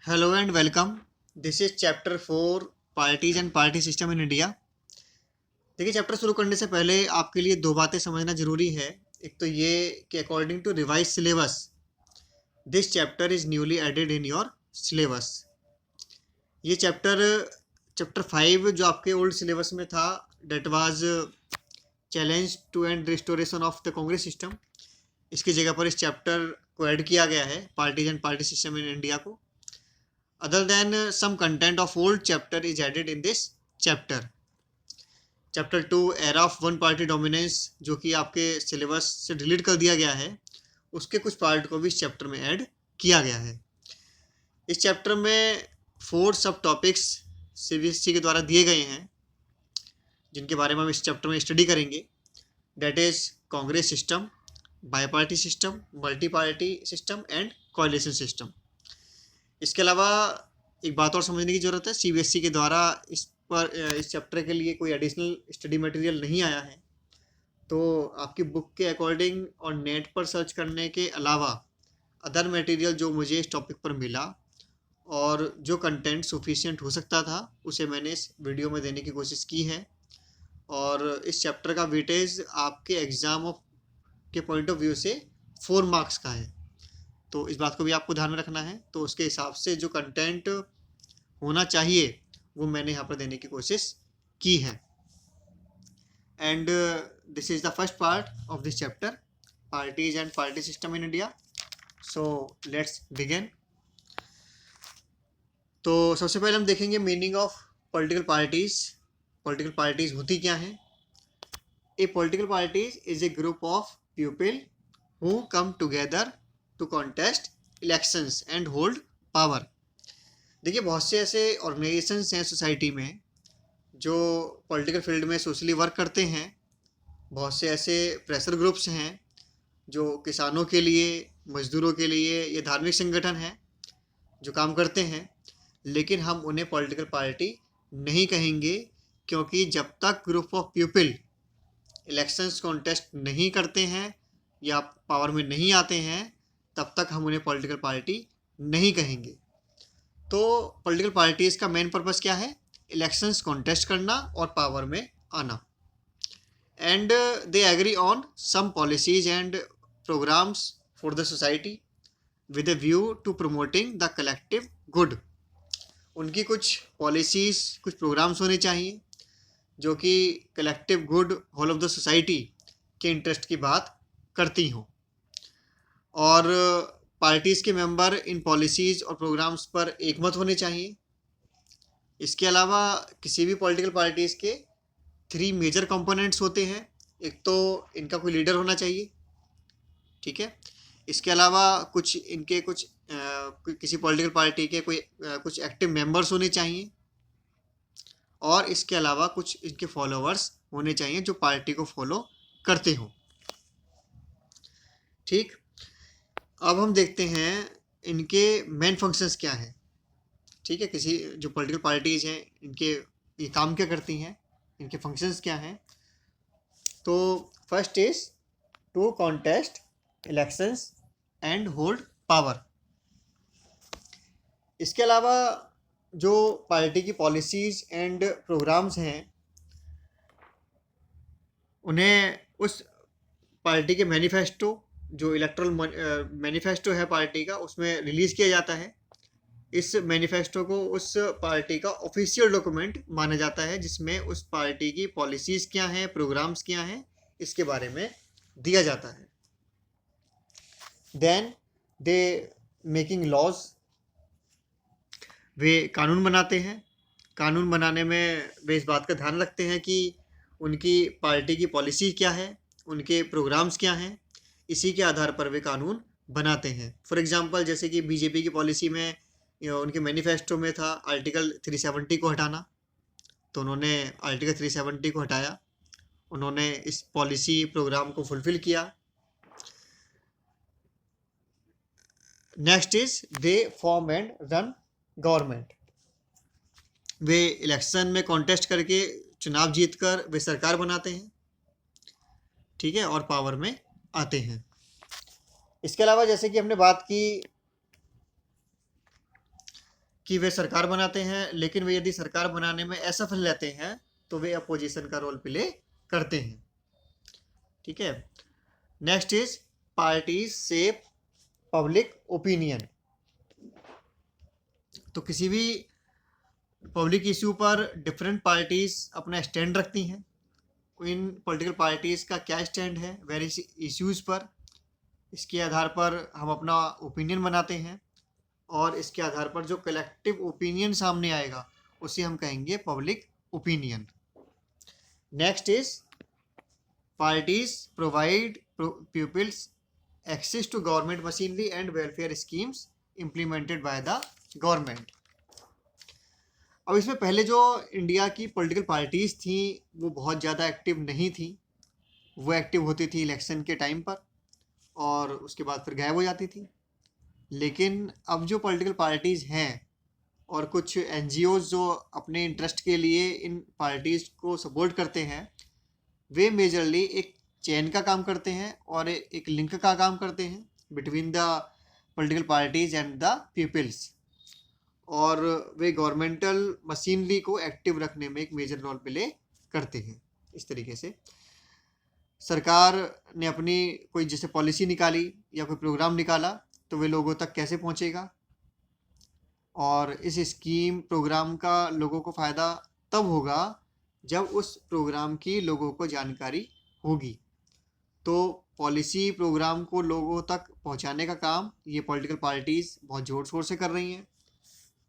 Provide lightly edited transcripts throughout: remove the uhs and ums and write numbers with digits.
Hello and welcome. This is chapter 4 parties and party system in India. देखिए, chapter शुरू करने से पहले आपके लिए दो बातें समझना जरूरी है। एक तो ये कि according to revise syllabus this chapter is newly added in your syllabus. ये चैप्टर चैप्टर 5 जो आपके ओल्ड सिलेबस में था, that was challenge to and restoration of the Congress system, इसकी जगह पर इस चैप्टर को ऐड किया गया है, parties and party system in India को। Other than some content of old chapter is added in this chapter. Chapter 2 era of one party dominance, जो कि आपके सिलेबस से डिलीट कर दिया गया है, उसके कुछ पार्ट को भी इस चैप्टर में ऐड किया गया है। इस चैप्टर में 4 सब टॉपिक्स सीबीएसई के द्वारा दिए गए हैं, जिनके बारे में हम इस चैप्टर में स्टडी करेंगे। That is Congress system, bi party system, multi party system and coalition system. इसके अलावा एक बात और समझने की ज़रूरत है, सीबीएसई के द्वारा इस चैप्टर के लिए कोई एडिशनल स्टडी मटेरियल नहीं आया है। तो आपकी बुक के अकॉर्डिंग और नेट पर सर्च करने के अलावा अदर मटेरियल जो मुझे इस टॉपिक पर मिला और जो कंटेंट सफिशिएंट हो सकता था, उसे मैंने इस वीडियो में देने की कोशिश की है। और इस चैप्टर का वेटेज आपके एग्ज़ाम के पॉइंट ऑफ व्यू से 4 मार्क्स का है, तो इस बात को भी आपको ध्यान में रखना है। तो उसके हिसाब से जो कंटेंट होना चाहिए वो मैंने यहाँ पर देने की कोशिश की है। And this is the first part of this chapter, parties and party system in India. So let's begin. तो सबसे पहले हम देखेंगे meaning of political parties. Political parties होती क्या हैं? A political parties is a group of people who come together to contest elections and hold power. देखिए, बहुत से ऐसे ऑर्गेनाइजेशंस हैं सोसाइटी में जो पॉलिटिकल फील्ड में सोशली वर्क करते हैं। बहुत से ऐसे प्रेशर ग्रुप्स हैं जो किसानों के लिए, मजदूरों के लिए, ये धार्मिक संगठन हैं जो काम करते हैं, लेकिन हम उन्हें पॉलिटिकल पार्टी नहीं कहेंगे, क्योंकि जब तक group of people elections contest नहीं करते हैं या पावर में नहीं आते हैं, तब तक हम उन्हें पॉलिटिकल पार्टी नहीं कहेंगे। तो पॉलिटिकल पार्टीज का मेन पर्पस क्या है? इलेक्शंस कॉन्टेस्ट करना और पावर में आना। And they agree on some policies and programmes for the society with a view to promoting the collective good. उनकी कुछ पॉलिसीज, कुछ प्रोग्राम्स होने चाहिए जो कि collective good, whole of the society के इंटरेस्ट की बात करती हों। और पार्टीज़ के मेंबर इन पॉलिसीज़ और प्रोग्राम्स पर एकमत होने चाहिए। इसके अलावा किसी भी पॉलिटिकल पार्टीज़ के 3 मेजर कंपोनेंट्स होते हैं। एक तो इनका कोई लीडर होना चाहिए, ठीक है। इसके अलावा कुछ इनके किसी पॉलिटिकल पार्टी के कुछ एक्टिव मेंबर्स होने चाहिए, और इसके अलावा कुछ इनके फॉलोअर्स होने चाहिए जो पार्टी को फॉलो करते हों, ठीक। अब हम देखते हैं इनके मेन फंक्शंस क्या हैं, ठीक है। किसी जो पॉलिटिकल पार्टीज हैं, इनके ये काम क्या करती हैं, इनके फंक्शंस क्या हैं। तो first is to contest elections and hold power. इसके अलावा जो पार्टी की पॉलिसीज एंड प्रोग्राम्स हैं, उन्हें उस पार्टी के मैनिफेस्टो, जो इलेक्टोरल मैनिफेस्टो है पार्टी का, उसमें रिलीज़ किया जाता है। इस मैनिफेस्टो को उस पार्टी का ऑफिशियल डॉक्यूमेंट माना जाता है, जिसमें उस पार्टी की पॉलिसीज़ क्या हैं, प्रोग्राम्स क्या हैं, इसके बारे में दिया जाता है। देन दे मेकिंग लॉज, वे कानून बनाते हैं। कानून बनाने में वे इस बात का ध्यान रखते हैं कि उनकी पार्टी की पॉलिसी क्या है, उनके प्रोग्राम्स क्या हैं, इसी के आधार पर वे कानून बनाते हैं। फॉर एग्जांपल, जैसे कि बीजेपी की पॉलिसी में, उनके मैनिफेस्टो में था आर्टिकल 370 को हटाना, तो उन्होंने आर्टिकल 370 को हटाया, उन्होंने इस पॉलिसी प्रोग्राम को फुलफिल किया। Next is they form and run government. Way election में कॉन्टेस्ट करके चुनाव जीतकर वे सरकार बनाते हैं, ठीक है, और पावर में आते हैं। इसके अलावा जैसे कि हमने बात की कि वे सरकार बनाते हैं, लेकिन वे यदि सरकार बनाने में असफल रहते हैं तो वे अपोजिशन का रोल प्ले करते हैं। ठीक है। Next is parties shape public opinion. तो किसी भी पब्लिक इशू पर डिफरेंट पार्टीज अपना स्टैंड रखती हैं। इन पॉलिटिकल पार्टीज का क्या स्टैंड है वेरियस इश्यूज पर, इसके आधार पर हम अपना ओपिनियन बनाते हैं, और इसके आधार पर जो कलेक्टिव ओपिनियन सामने आएगा उसे हम कहेंगे public opinion. Next is parties provide peoples access to government machinery and welfare schemes implemented by the government. अब इसमें पहले जो इंडिया की पॉलिटिकल पार्टीज थी वो बहुत ज़्यादा एक्टिव नहीं थी। वो एक्टिव होती थी इलेक्शन के टाइम पर और उसके बाद फिर गायब हो जाती थी। लेकिन अब जो पॉलिटिकल पार्टीज़ हैं और कुछ एनजीओज जो अपने इंटरेस्ट के लिए इन पार्टीज़ को सपोर्ट करते हैं, वे मेजरली एक चेन का काम करते हैं और एक लिंक का काम करते हैं between the political parties and the peoples, और वे गवर्नमेंटल मशीनरी को एक्टिव रखने में एक मेजर रोल प्ले करते हैं। इस तरीके से सरकार ने अपनी कोई जैसे पॉलिसी निकाली या कोई प्रोग्राम निकाला तो वे लोगों तक कैसे पहुंचेगा, और इस स्कीम प्रोग्राम का लोगों को फ़ायदा तब होगा जब उस प्रोग्राम की लोगों को जानकारी होगी। तो पॉलिसी प्रोग्राम को लोगों तक पहुंचाने का काम ये पॉलिटिकल पार्टीज़ बहुत ज़ोर शोर से कर रही हैं,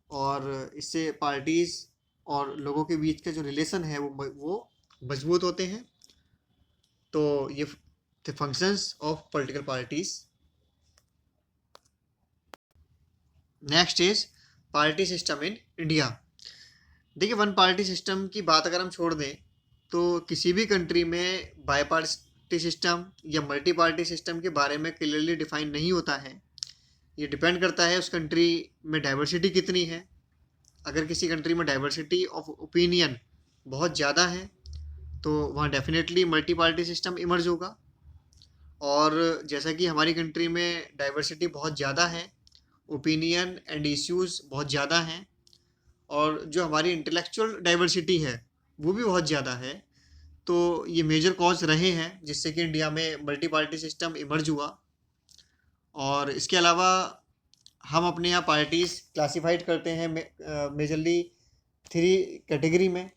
और इससे पार्टीज़ और लोगों के बीच के जो रिलेशन है वो मजबूत होते हैं। तो ये थे functions of political parties. Next is party system in India. देखिए, वन पार्टी सिस्टम की बात अगर हम छोड़ दें तो किसी भी कंट्री में बाई पार्टी सिस्टम या मल्टी पार्टी सिस्टम के बारे में क्लियरली डिफाइन नहीं होता है। ये डिपेंड करता है उस कंट्री में डाइवर्सिटी कितनी है। अगर किसी कंट्री में डाइवर्सिटी ऑफ ओपिनियन बहुत ज़्यादा है तो वहाँ definitely multi party system emerge होगा। और जैसा कि हमारी कंट्री में डाइवर्सिटी बहुत ज़्यादा है, ओपिनियन एंड इश्यूज़ बहुत ज़्यादा हैं, और जो हमारी इंटेलेक्चुअल डाइवर्सिटी है वो भी बहुत ज़्यादा है, तो ये मेजर कॉज रहे हैं जिससे कि इंडिया में मल्टी पार्टी सिस्टम इमर्ज हुआ। और इसके अलावा हम अपने यहाँ पार्टीज़ क्लासिफाइड करते हैं मेजरली 3 कैटेगरी में: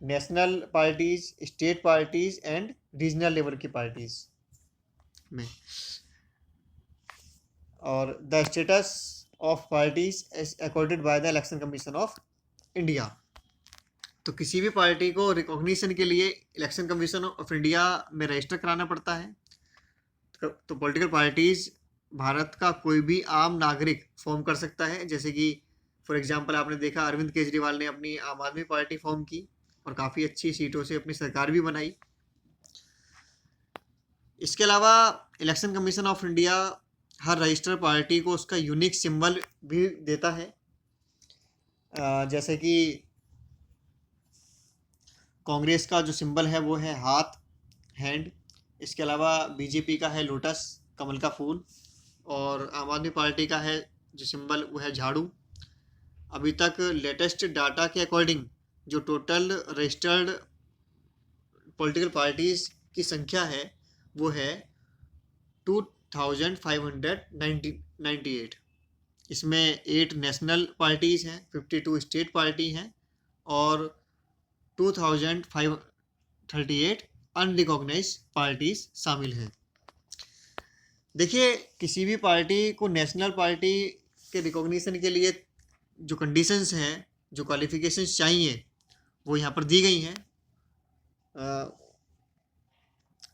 national parties, state parties and regional level की पार्टीज़ में। और the status of parties is accorded by the election commission of India. तो किसी भी पार्टी को रिकॉग्निशन के लिए इलेक्शन कमीशन ऑफ इंडिया में रजिस्टर कराना पड़ता है। तो पॉलिटिकल पार्टीज भारत का कोई भी आम नागरिक फॉर्म कर सकता है। जैसे कि फॉर एग्जांपल आपने देखा अरविंद केजरीवाल ने अपनी आम आदमी पार्टी फॉर्म की और काफ़ी अच्छी सीटों से अपनी सरकार भी बनाई। इसके अलावा election commission of India her registered party को उसका यूनिक सिंबल भी देता है। जैसे कि कांग्रेस का जो सिंबल है वो है हाथ, हैंड। इसके अलावा बीजेपी का है लोटस, कमल का फूल, और आम आदमी पार्टी का है जो सिंबल वो है झाड़ू। अभी तक लेटेस्ट डाटा के अकॉर्डिंग जो टोटल रजिस्टर्ड पॉलिटिकल पार्टीज़ की संख्या है वो है 2598। इसमें 8 नेशनल पार्टीज़ हैं, 52 स्टेट पार्टी हैं और 2538 अनरिकॉग्नाइज्ड पार्टीज़ शामिल हैं। देखिए, किसी भी पार्टी को नेशनल पार्टी के रिकॉग्निशन के लिए जो कंडीशंस हैं, जो क्वालिफिकेशंस चाहिए वो यहाँ पर दी गई हैं।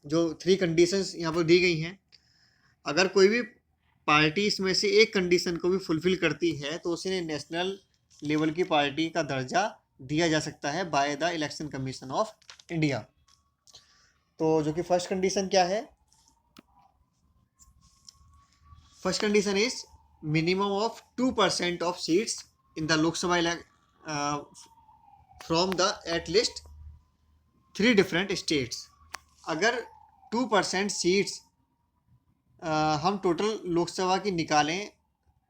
जो 3 कंडीशंस यहाँ पर दी गई हैं, अगर कोई भी पार्टी इसमें से एक कंडीशन को भी फुलफिल करती है तो उसे नेशनल लेवल की पार्टी का दर्जा दिया जा सकता है by the election commission of India. तो जो कि फर्स्ट कंडीशन क्या है? First condition is minimum of 2% of seats in the Lok Sabha from the at least 3 different states. अगर 2% सीट्स हम टोटल लोकसभा की निकालें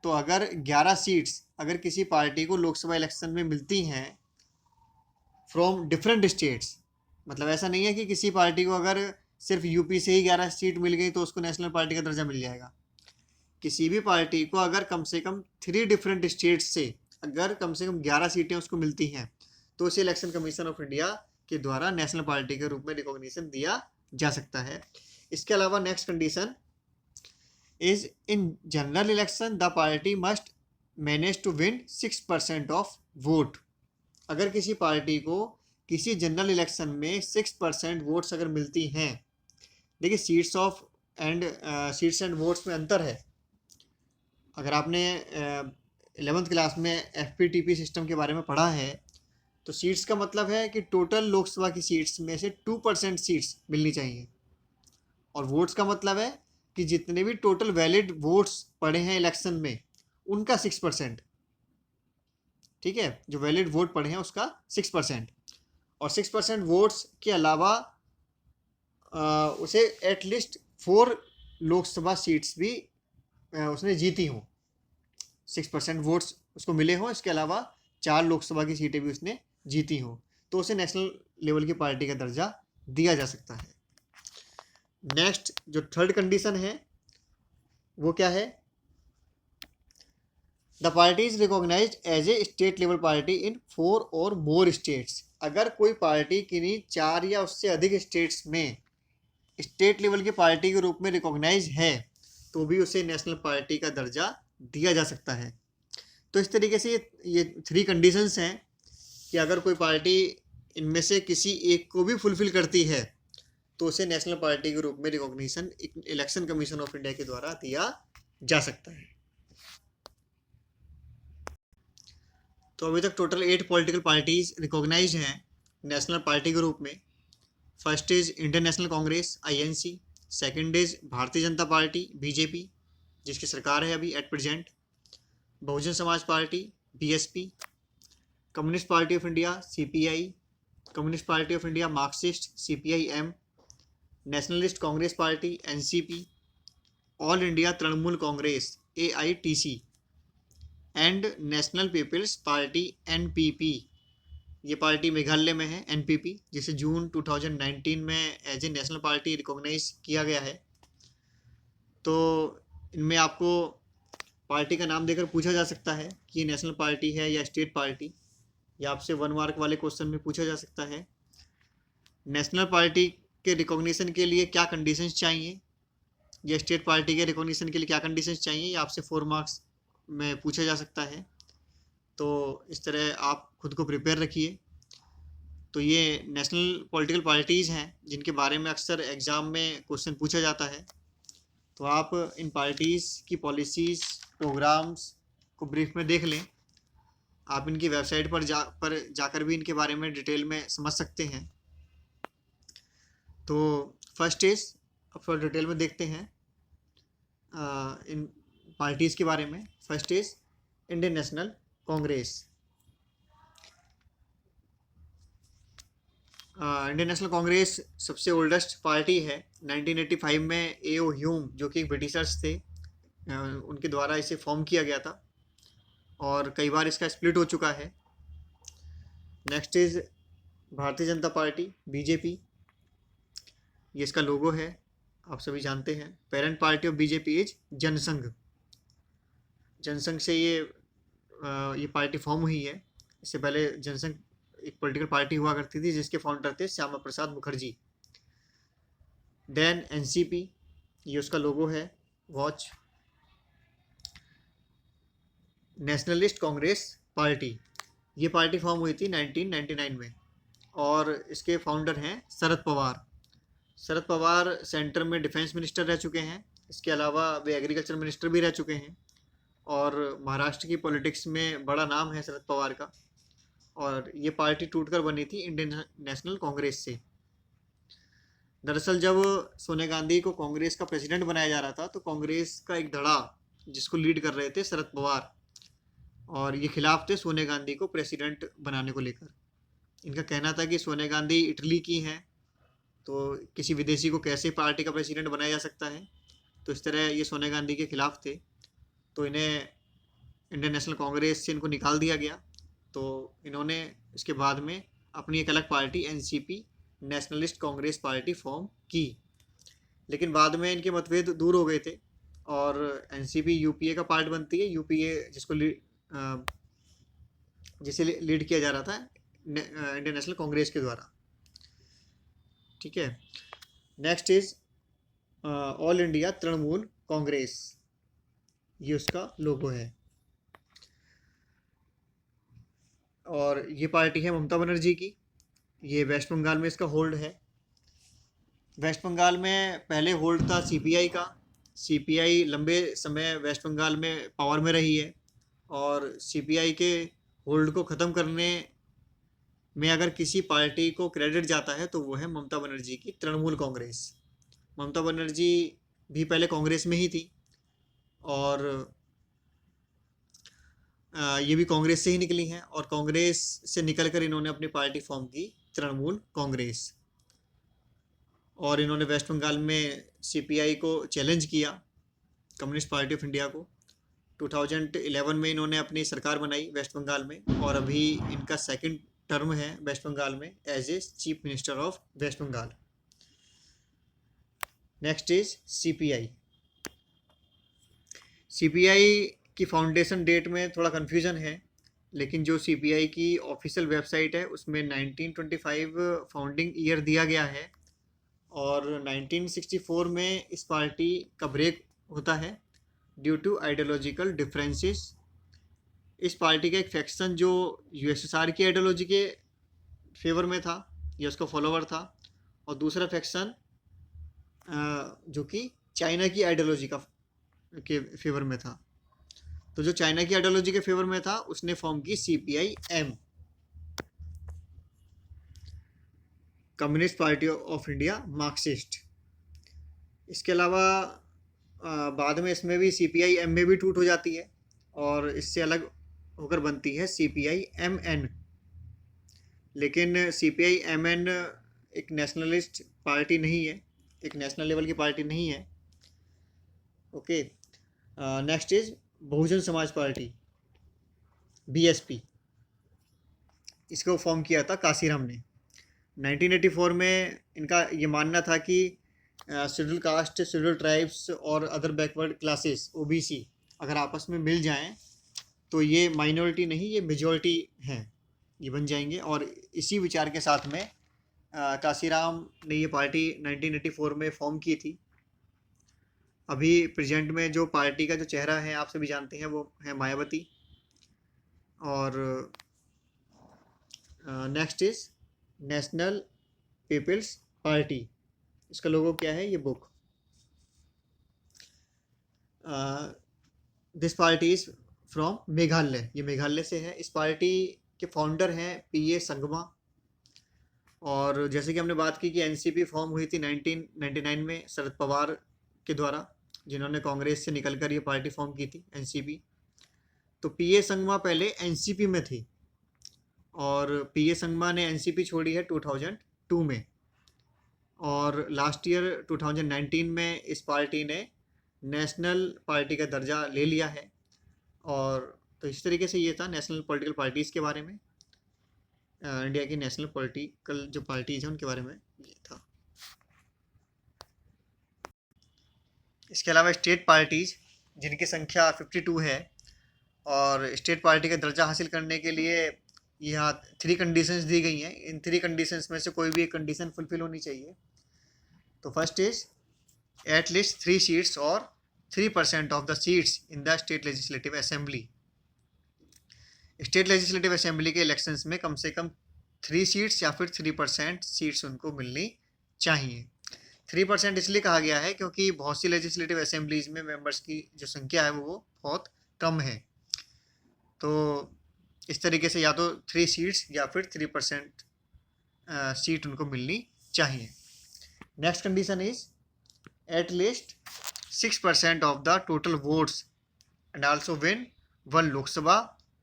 तो अगर 11 सीट्स अगर किसी पार्टी को लोकसभा इलेक्शन में मिलती हैं फ्रॉम डिफरेंट स्टेट्स, मतलब ऐसा नहीं है कि किसी पार्टी को अगर सिर्फ यूपी से ही 11 सीट मिल गई तो उसको नेशनल पार्टी का दर्जा मिल जाएगा। किसी भी पार्टी को अगर कम से कम 3 डिफरेंट स्टेट्स से अगर कम से कम 11 सीटें उसको मिलती हैं तो उसे इलेक्शन कमीशन ऑफ इंडिया के द्वारा नेशनल पार्टी के रूप में रिकॉग्निशन दिया जा सकता है। इसके अलावा next condition is in general election the party must manage to win 6% of vote. अगर किसी पार्टी को किसी जनरल इलेक्शन में 6% वोट्स अगर मिलती हैं, देखिए सीट्स एंड वोट्स में अंतर है। अगर आपने 11th क्लास में FPTP सिस्टम के बारे में पढ़ा है तो सीट्स का मतलब है कि टोटल लोकसभा की सीट्स में से 2% सीट्स मिलनी चाहिए, और वोट्स का मतलब है कि जितने भी टोटल वैलिड वोट्स पड़े हैं इलेक्शन में उनका 6%, ठीक है, जो वैलिड वोट पड़े हैं उसका 6%, और 6% वोट्स के अलावा उसे एटलीस्ट 4 लोकसभा सीट्स भी उसने जीती हों, 6% वोट्स उसको मिले हों, इसके अलावा 4 लोकसभा की सीटें भी उसने जीती हों, तो उसे नेशनल लेवल की पार्टी का दर्जा दिया जा सकता है। नेक्स्ट जो थर्ड कंडीशन है वो क्या है, the party is recognised as a state level party in 4 और मोर स्टेट्स। अगर कोई पार्टी किन्हीं 4 या उससे अधिक स्टेट्स में स्टेट लेवल की पार्टी के रूप में रिकॉग्नाइज है तो भी उसे नेशनल पार्टी का दर्जा दिया जा सकता है। तो इस तरीके से ये 3 कंडीशंस हैं कि अगर कोई पार्टी इनमें से किसी एक को भी फुलफिल करती है तो उसे नेशनल पार्टी के रूप में recognition election commission of India के द्वारा दिया जा सकता है। तो अभी तक टोटल 8 पॉलिटिकल पार्टीज रिकॉग्नाइज हैं नेशनल पार्टी के रूप में। First is Indian national Congress INC, second is Bharatiya Janata party BJP जिसकी सरकार है अभी eight present, Bahujan Samaj Party BSP, Communist Party of India CPI, Communist Party of India Marxist CPIM, Nationalist Congress Party NCP, All India Trinamool Congress AITC and National Peoples Party NPP। ये party Meghalaya में है NPP, जिसे June 2019 में as a national party recognise किया गया है। तो इनमें आपको पार्टी का नाम देकर पूछा जा सकता है कि ये नेशनल पार्टी है या स्टेट पार्टी, या आपसे 1 मार्क वाले क्वेश्चन में पूछा जा सकता है नेशनल पार्टी के रिकॉग्निशन के लिए क्या कंडीशंस चाहिए, या स्टेट पार्टी के रिकॉग्निशन के लिए क्या कंडीशंस चाहिए, या आपसे 4 मार्क्स में पूछा जा सकता है। तो इस तरह आप खुद को प्रिपेयर रखिए। तो ये नेशनल पॉलिटिकल पार्टीज़ हैं जिनके बारे में अक्सर एग्ज़ाम में क्वेश्चन पूछा जाता है। तो आप इन पार्टीज़ की पॉलिसीज़ प्रोग्राम्स को ब्रीफ में देख लें। आप इनकी वेबसाइट पर जाकर भी इनके बारे में डिटेल में समझ सकते हैं। तो फर्स्ट इज अब थोड़ा डिटेल में देखते हैं इन पार्टीज़ के बारे में। First is Indian national Congress. Indian national Congress सबसे ओल्डेस्ट पार्टी है। 1985 में A.O. ह्यूम जो कि ब्रिटिशर्स थे उनके द्वारा इसे फॉर्म किया गया था, और कई बार इसका स्प्लिट हो चुका है। Next is Bharatiya Janata party BJP, ये इसका लोगो है, आप सभी जानते हैं। Parent party of BJP is Jansangh. Jansangh से ये पार्टी फॉर्म हुई है। इससे पहले जनसंघ एक पॉलिटिकल पार्टी हुआ करती थी जिसके फाउंडर थे श्यामा प्रसाद मुखर्जी। देन NCP, ये उसका लोगो है, वॉच। नेशनलिस्ट कांग्रेस पार्टी, ये पार्टी फॉर्म हुई थी 1999 में, और इसके फाउंडर हैं शरद पवार। शरद पवार सेंटर में डिफेंस मिनिस्टर रह चुके हैं, इसके अलावा वे एग्रीकल्चर मिनिस्टर भी रह चुके हैं, और महाराष्ट्र की पॉलिटिक्स में बड़ा नाम है शरद पवार का। और ये पार्टी टूटकर बनी थी इंडियन नेशनल कांग्रेस से। दरअसल जब सोनिया गांधी को कांग्रेस का प्रेसिडेंट बनाया जा रहा था तो कांग्रेस का एक धड़ा जिसको लीड कर रहे थे शरद पवार, और ये खिलाफ थे सोनिया गांधी को प्रेसिडेंट बनाने को लेकर। इनका कहना था कि सोनिया गांधी इटली की हैं, तो किसी विदेशी को कैसे पार्टी का प्रेसिडेंट बनाया जा सकता है। तो इस तरह ये सोनिया गांधी के खिलाफ थे। तो इन्हें इंडियन नेशनल कांग्रेस से इनको निकाल दिया गया, तो इन्होंने इसके बाद में अपनी एक अलग party NCP nationalist Congress party form की। लेकिन बाद में इनके मतभेद दूर हो गए थे और एनसीपी यूपीए का पार्ट बनती है। यूपीए जिसे लीड किया जा रहा था इंडियन नेशनल कांग्रेस के द्वारा। ठीक है, next is all India Trinamool Congress, ये उसका लोगो है। और ये पार्टी है ममता बनर्जी की। ये वेस्ट बंगाल में इसका होल्ड है। वेस्ट बंगाल में पहले होल्ड था सीपीआई का। सीपीआई लंबे समय वेस्ट बंगाल में पावर में रही है और सीपीआई के होल्ड को ख़त्म करने में अगर किसी पार्टी को क्रेडिट जाता है तो वो है ममता बनर्जी की तृणमूल कांग्रेस। ममता बनर्जी भी पहले कांग्रेस में ही थी और ये भी कांग्रेस से ही निकली हैं और कांग्रेस से निकलकर इन्होंने अपनी पार्टी फॉर्म की तृणमूल कांग्रेस। और इन्होंने वेस्ट बंगाल में सीपीआई को चैलेंज किया, कम्युनिस्ट पार्टी ऑफ इंडिया को। 2011 में इन्होंने अपनी सरकार बनाई वेस्ट बंगाल में और अभी इनका सेकंड टर्म है वेस्ट बंगाल में as a chief minister of West Bengal. Next is CPI. CPI की फाउंडेशन डेट में थोड़ा कन्फ्यूज़न है, लेकिन जो सीपीआई की ऑफिशियल वेबसाइट है उसमें 1925 फाउंडिंग ईयर दिया गया है और 1964 में इस पार्टी का ब्रेक होता है ड्यू टू आइडियोलॉजिकल डिफरेंसेस। इस पार्टी का एक फैक्शन जो यूएसएसआर की आइडियोलॉजी के फेवर में था या उसका फॉलोवर था, और दूसरा फैक्शन जो कि चाइना की आइडियोलॉजी के फेवर में था। तो जो चाइना की आइडियोलॉजी के फेवर में था उसने फॉर्म की CPI M, Communist Party of India Marxist. इसके अलावा बाद में इसमें भी सीपीआई एम में भी टूट हो जाती है और इससे अलग होकर बनती है सीपीआई एम एन। लेकिन सीपीआई एम एन एक नेशनलिस्ट पार्टी नहीं है, एक नेशनल लेवल की पार्टी नहीं है। Okay, next is Bahujan Samaj party BSP. इसको फॉर्म किया था काशीराम ने 1984 में। इनका ये मानना था कि शेड्यूल कास्ट, शेड्यूल ट्राइब्स और अदर बैकवर्ड क्लासेस ओबीसी अगर आपस में मिल जाएं तो ये माइनॉरिटी नहीं, ये मेजॉरिटी हैं, ये बन जाएंगे। और इसी विचार के साथ में काशीराम ने ये पार्टी 1984 में फॉर्म की थी। अभी प्रेजेंट में जो पार्टी का जो चेहरा है आप सभी जानते हैं वो है मायावती। और next is National Peoples Party. इसका लोगो क्या है, ये book. This party is from Meghalaya, ये मेघालय से है। इस पार्टी के फाउंडर हैं पीए संगमा। और जैसे कि हमने बात की कि एनसीपी फॉर्म हुई थी 1999 में शरद पवार के द्वारा, जिन्होंने कांग्रेस से निकलकर ये पार्टी फॉर्म की थी एनसीपी। तो पीए संगमा पहले एनसीपी में थी और पीए संगमा ने एनसीपी छोड़ी है 2002 में। और लास्ट ईयर 2019 में इस पार्टी ने नेशनल पार्टी का दर्जा ले लिया है। और तो इस तरीके से ये था नेशनल पॉलिटिकल पार्टीज़ के बारे में, इंडिया की नेशनल पॉलिटिकल जो पार्टीज़ हैं उनके बारे में ये था। इसके अलावा स्टेट पार्टीज़ जिनकी संख्या 52 है और स्टेट पार्टी का दर्जा हासिल करने के लिए यहाँ 3 कंडीशंस दी गई हैं। इन 3 कंडीशंस में से कोई भी एक कंडीशन फुलफिल होनी चाहिए। तो first is at least 3 seats और 3% of the seats in the state legislative assembly. State legislative assembly के इलेक्शंस में कम से कम 3 सीट्स या फिर 3% सीट्स उनको मिलनी चाहिए। 3% इसलिए कहा गया है क्योंकि बहुत सी लेजिस्लेटिव असेंबलीज में मेंबर्स की जो संख्या है वो बहुत कम है। तो इस तरीके से या तो 3 सीट्स या फिर 3% सीट उनको मिलनी चाहिए। Next condition is at least 6% of the total votes and also win 1 Lok Sabha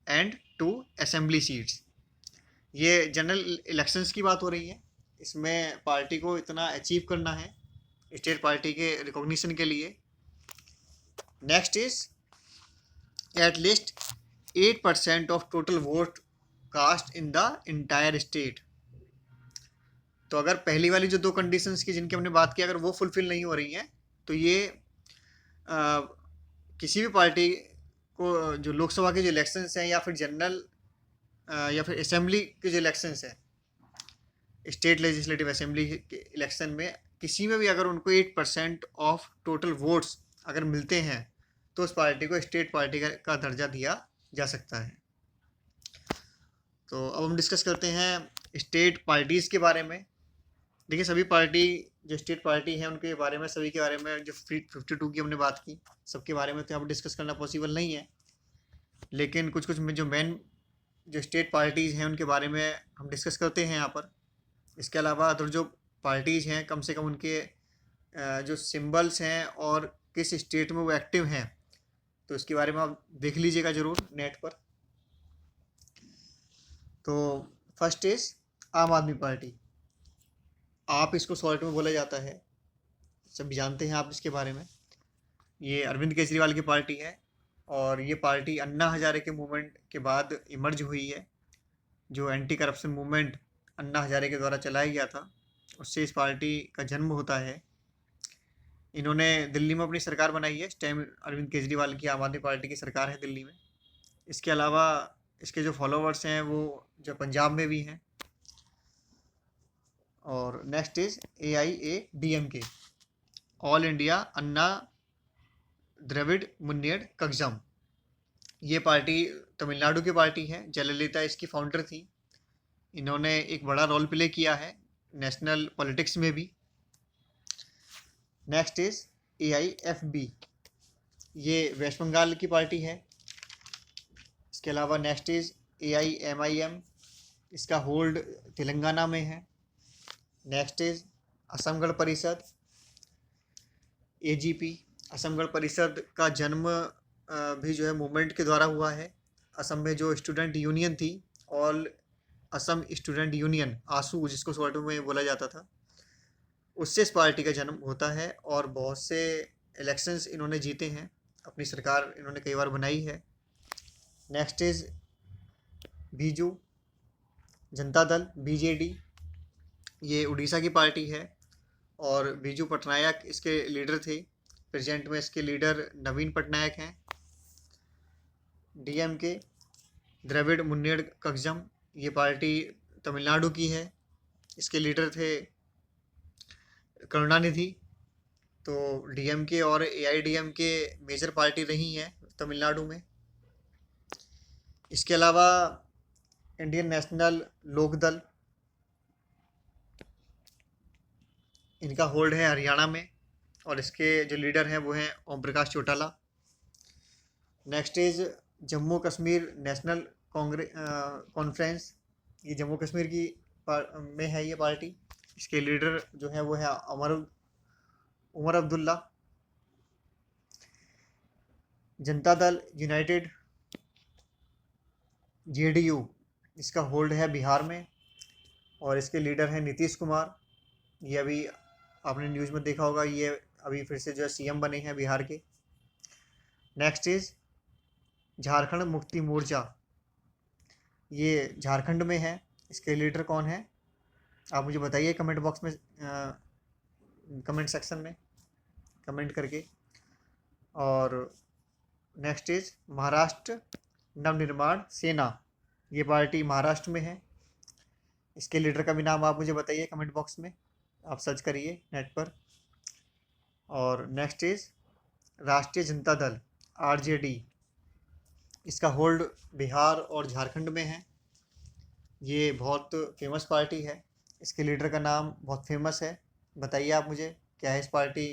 and 2 assembly seats. ये जनरल इलेक्शंस की बात हो रही है, इसमें पार्टी को इतना अचीव करना है स्टेट पार्टी के रिकॉग्निशन के लिए। Next is at least 8% of total vote cast in the entire state. तो अगर पहली वाली जो दो कंडीशंस की जिनकी हमने बात की अगर वो फुलफिल नहीं हो रही हैं तो ये आ, किसी भी पार्टी को जो लोकसभा के जो इलेक्शंस हैं या फिर जनरल या फिर असेंबली के जो इलेक्शंस हैं, स्टेट लेजिस्लेटिव असेंबली के इलेक्शन में किसी में भी अगर उनको 8% ऑफ टोटल वोट्स अगर मिलते हैं तो उस पार्टी को स्टेट पार्टी का दर्जा दिया जा सकता है। तो अब हम डिस्कस करते हैं स्टेट पार्टीज़ के बारे में। देखिए सभी पार्टी जो स्टेट पार्टी है उनके बारे में सभी के बारे में जो 52 की हमने बात की सबके बारे में तो यहाँ पर डिस्कस करना पॉसिबल नहीं है, लेकिन कुछ कुछ जो मेन जो स्टेट पार्टीज़ हैं उनके बारे में हम डिस्कस करते हैं यहाँ पर। इसके अलावा अदर जो पार्टीज़ हैं कम से कम उनके जो सिंबल्स हैं और किस स्टेट में वो एक्टिव हैं तो इसके बारे में आप देख लीजिएगा ज़रूर नेट पर। तो फर्स्ट इज आम आदमी पार्टी, आप इसको शॉर्ट में बोला जाता है, सभी जानते हैं आप इसके बारे में। ये अरविंद केजरीवाल की पार्टी है और ये पार्टी अन्ना हजारे के मूवमेंट के बाद इमर्ज हुई है। जो anti corruption movement Anna Hazare के द्वारा चलाया गया था उससे इस पार्टी का जन्म होता है। इन्होंने दिल्ली में अपनी सरकार बनाई है, इस टाइम अरविंद केजरीवाल की आम आदमी पार्टी की सरकार है दिल्ली में। इसके अलावा इसके जो फॉलोवर्स हैं वो जो पंजाब में भी हैं। और next is AIADMK, all India Anna Dravida Munnetra Kazhagam. ये पार्टी तमिलनाडु की पार्टी है, जयललिता इसकी फाउंडर थी। इन्होंने एक बड़ा रोल प्ले किया है नेशनल पॉलिटिक्स में भी। नेक्स्ट इज AIFB, ये वेस्ट बंगाल की पार्टी है। इसके अलावा नेक्स्ट इज AIMIM, इसका होल्ड तेलंगाना में है। Next is Assam Gana Parishad AGP, Assam Gana Parishad का जन्म भी जो है मूवमेंट के द्वारा हुआ है। असम में जो स्टूडेंट यूनियन थी, ऑल असम स्टूडेंट यूनियन आसू जिसको शॉर्ट में बोला जाता था, उससे इस पार्टी का जन्म होता है और बहुत से इलेक्शंस इन्होंने जीते हैं, अपनी सरकार इन्होंने कई बार बनाई है। Next is Biju Janata Dal BJD, ये उड़ीसा की पार्टी है और बीजू पटनायक इसके लीडर थे। प्रेजेंट में इसके लीडर नवीन पटनायक हैं। DMK द्रविड़ मुन्नेड़ कगजम, ये पार्टी तमिलनाडु की है, इसके लीडर थे करुणानिधि। तो DMK और AIADMK मेजर पार्टी रही हैं तमिलनाडु में। इसके अलावा इंडियन नेशनल लोकदल, इनका होल्ड है हरियाणा में और इसके जो लीडर हैं वो हैं Om Prakash Chautala. Next is Jammu Kashmir national conference, ये जम्मू कश्मीर की में है ये पार्टी। इसके लीडर जो है वो है उमर अब्दुल्ला। जनता दल यूनाइटेड JDU, इसका होल्ड है बिहार में और इसके लीडर हैं नीतीश कुमार। ये अभी आपने न्यूज़ में देखा होगा, ये अभी फिर से जो है CM बने हैं बिहार के। नेक्स्ट इज झारखंड मुक्ति मोर्चा, ये झारखंड में है, इसके लीडर कौन है आप मुझे बताइए कमेंट बॉक्स में, कमेंट सेक्शन में कमेंट करके। और नेक्स्ट इज महाराष्ट्र नवनिर्माण सेना, ये पार्टी महाराष्ट्र में है, इसके लीडर का भी नाम आप मुझे बताइए कमेंट बॉक्स में, आप सर्च करिए नेट पर। और नेक्स्ट इज राष्ट्रीय जनता दल RJD, इसका होल्ड बिहार और झारखंड में है। ये बहुत फेमस पार्टी है, इसके लीडर का नाम बहुत फेमस है, बताइए आप मुझे क्या है इस पार्टी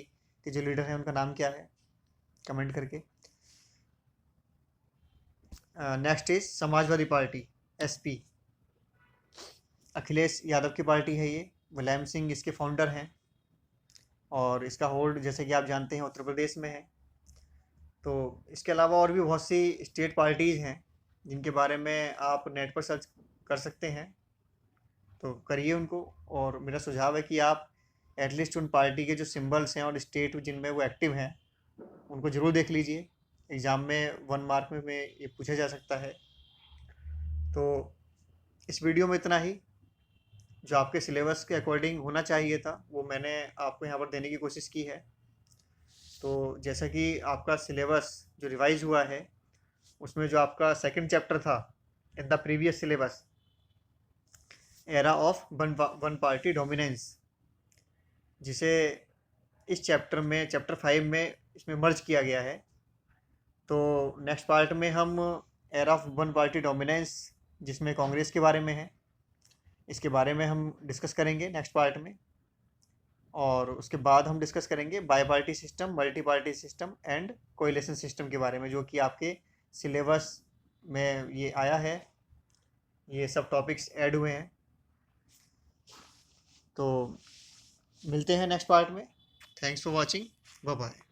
के जो लीडर हैं उनका नाम क्या है कमेंट करके। Next is Samajwadi party SP, Akhilesh Yadav की पार्टी है ये, मुलायम सिंह इसके फाउंडर हैं और इसका होल्ड जैसे कि आप जानते हैं उत्तर प्रदेश में है। तो इसके अलावा और भी बहुत सी स्टेट पार्टीज़ हैं जिनके बारे में आप नेट पर सर्च कर सकते हैं, तो करिए उनको। और मेरा सुझाव है कि आप एटलीस्ट उन पार्टी के जो सिंबल्स हैं और स्टेट जिनमें वो एक्टिव हैं उनको ज़रूर देख लीजिए, एग्ज़ाम में 1 मार्क में ये पूछा जा सकता है। तो इस वीडियो में इतना ही। जो आपके सिलेबस के अकॉर्डिंग होना चाहिए था वो मैंने आपको यहाँ पर देने की कोशिश की है। तो जैसा कि आपका सिलेबस जो रिवाइज़ हुआ है उसमें जो आपका सेकंड चैप्टर था in the previous syllabus, era of one party dominance, जिसे इस चैप्टर में चैप्टर 5 में इसमें मर्ज किया गया है। तो नेक्स्ट पार्ट में हम era of one party dominance, जिसमें कांग्रेस के बारे में है, इसके बारे में हम डिस्कस करेंगे नेक्स्ट पार्ट में। और उसके बाद हम डिस्कस करेंगे by party system, multi party system and coalition system के बारे में, जो कि आपके सिलेबस में ये आया है, ये सब टॉपिक्स ऐड हुए हैं। तो मिलते हैं नेक्स्ट पार्ट में। Thanks for watching, bye bye.